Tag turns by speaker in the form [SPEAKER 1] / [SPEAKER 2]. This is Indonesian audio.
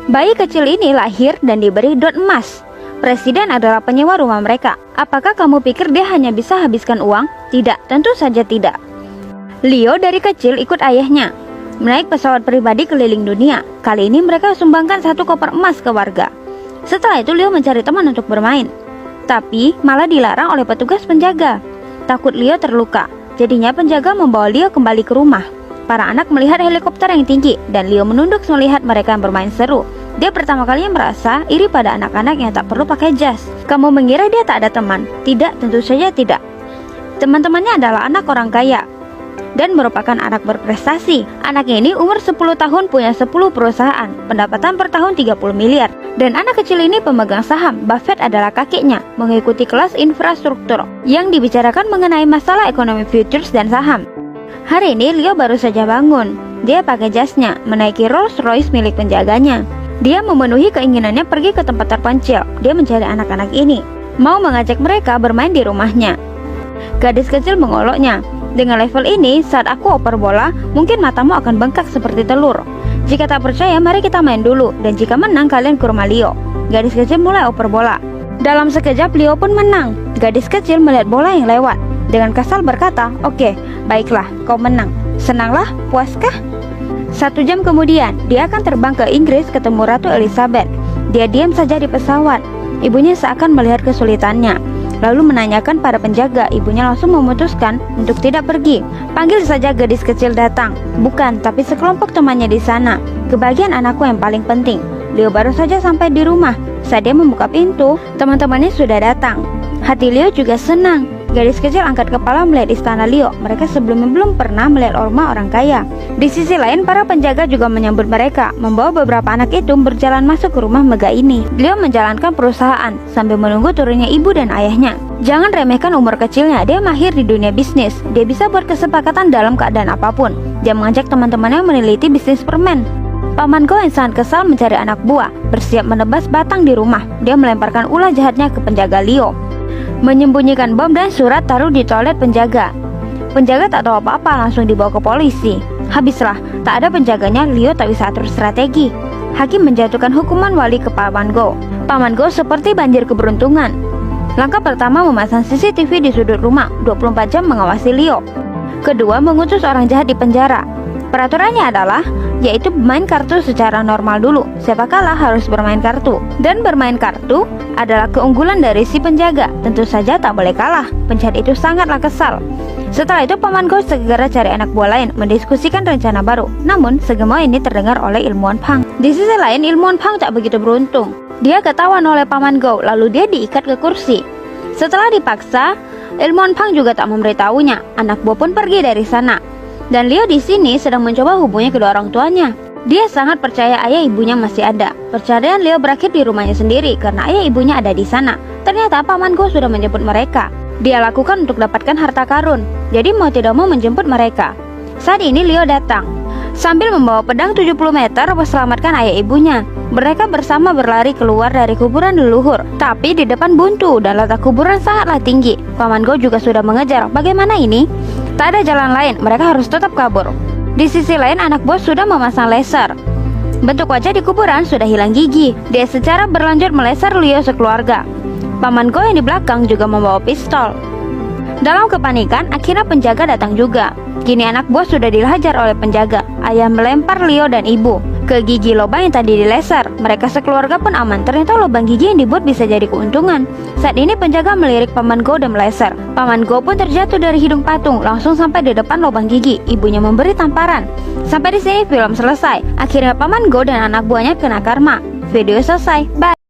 [SPEAKER 1] Bayi kecil ini lahir dan diberi dot emas. Presiden adalah penyewa rumah mereka. Apakah kamu pikir dia hanya bisa habiskan uang? Tidak, tentu saja tidak. Leo dari kecil ikut ayahnya menaik pesawat pribadi keliling dunia. Kali ini mereka sumbangkan 1 koper emas ke warga. Setelah itu Leo mencari teman untuk bermain, tapi malah dilarang oleh petugas penjaga. Takut Leo terluka, jadinya penjaga membawa Leo kembali ke rumah. Para anak melihat helikopter yang tinggi dan Leo menunduk melihat mereka yang bermain seru. Dia pertama kalinya merasa iri pada anak-anak yang tak perlu pakai jas. Kamu mengira dia tak ada teman? Tidak, tentu saja tidak. Teman-temannya adalah anak orang kaya dan merupakan anak berprestasi. Anaknya ini umur 10 tahun punya 10 perusahaan, pendapatan per tahun 30 miliar. Dan anak kecil ini pemegang saham. Buffett adalah kakeknya, mengikuti kelas infrastruktur yang dibicarakan mengenai masalah ekonomi futures dan saham. Hari ini Leo baru saja bangun. Dia pakai jasnya, menaiki Rolls Royce milik penjaganya. Dia memenuhi keinginannya pergi ke tempat terpencil. Dia mencari anak-anak ini, mau mengajak mereka bermain di rumahnya. Gadis kecil mengoloknya. Dengan level ini, saat aku oper bola, mungkin matamu akan bengkak seperti telur. Jika tak percaya, mari kita main dulu. Dan jika menang, kalian ke rumah Leo. Gadis kecil mulai oper bola. Dalam sekejap, Leo pun menang. Gadis kecil melihat bola yang lewat. Dengan kasar berkata, "Oke, baiklah, kau menang. Senanglah, puaskah?" 1 jam kemudian, dia akan terbang ke Inggris ketemu Ratu Elizabeth. Dia diam saja di pesawat. Ibunya seakan melihat kesulitannya, lalu menanyakan pada penjaga. Ibunya langsung memutuskan untuk tidak pergi. Panggil saja gadis kecil datang. Bukan, tapi sekelompok temannya di sana. Kebahagiaan anakku yang paling penting. Leo baru saja sampai di rumah. Saat dia membuka pintu, teman-temannya sudah datang. Hati Leo juga senang. Gadis kecil angkat kepala melihat istana Leo. Mereka sebelumnya belum pernah melihat rumah orang kaya. Di sisi lain, para penjaga juga menyambut mereka, membawa beberapa anak itu berjalan masuk ke rumah megah ini. Leo menjalankan perusahaan sambil menunggu turunnya ibu dan ayahnya. Jangan remehkan umur kecilnya, dia mahir di dunia bisnis. Dia bisa buat kesepakatan dalam keadaan apapun. Dia mengajak teman-temannya meneliti bisnis permen. Paman Go yang sangat kesal mencari anak buah, bersiap menebas batang di rumah. Dia melemparkan ulah jahatnya ke penjaga Leo, menyembunyikan bom dan surat taruh di toilet penjaga. Penjaga tak tahu apa-apa, langsung dibawa ke polisi. Habislah, tak ada penjaganya, Leo tak bisa atur strategi. Hakim menjatuhkan hukuman wali ke Paman Go. Paman Go seperti banjir keberuntungan. Langkah pertama memasang CCTV di sudut rumah, 24 jam mengawasi Leo. Kedua, mengutus orang jahat di penjara. Peraturannya adalah, yaitu bermain kartu secara normal dulu. Siapa kalah harus bermain kartu. Dan bermain kartu adalah keunggulan dari si penjaga. Tentu saja tak boleh kalah. Penjahat itu sangatlah kesal. Setelah itu Paman Go segera cari anak buah lain, mendiskusikan rencana baru. Namun segemau ini terdengar oleh ilmuwan Pang. Di sisi lain, ilmuwan Pang tak begitu beruntung. Dia ketahuan oleh Paman Go, lalu dia diikat ke kursi. Setelah dipaksa, ilmuwan Pang juga tak memberitahunya. Anak buah pun pergi dari sana. Dan Leo di sini sedang mencoba hubungi kedua orang tuanya. Dia sangat percaya ayah ibunya masih ada. Perceraian Leo berakhir di rumahnya sendiri karena ayah ibunya ada di sana. Ternyata Paman Go sudah menjemput mereka. Dia lakukan untuk dapatkan harta karun, jadi mau tidak mau menjemput mereka. Saat ini Leo datang sambil membawa pedang 70 meter selamatkan ayah ibunya. Mereka bersama berlari keluar dari kuburan leluhur, tapi di depan buntu dan letak kuburan sangatlah tinggi. Paman Go juga sudah mengejar. Bagaimana ini? Tak ada jalan lain, mereka harus tetap kabur. Di sisi lain, anak bos sudah memasang laser. Bentuk wajah di kuburan sudah hilang gigi. Dia secara berlanjut meleser Leo sekeluarga. Paman Go yang di belakang juga membawa pistol. Dalam kepanikan, akhirnya penjaga datang juga. Kini anak bos sudah dihajar oleh penjaga. Ayah melempar Leo dan ibu ke gigi lubang yang tadi dileser. Mereka sekeluarga pun aman. Ternyata lubang gigi yang dibuat bisa jadi keuntungan. Saat ini penjaga melirik Paman Go dan meleser. Paman Go pun terjatuh dari hidung patung, langsung sampai di depan lubang gigi. Ibunya memberi tamparan. Sampai di sini film selesai. Akhirnya Paman Go dan anak buahnya kena karma. Video selesai. Bye.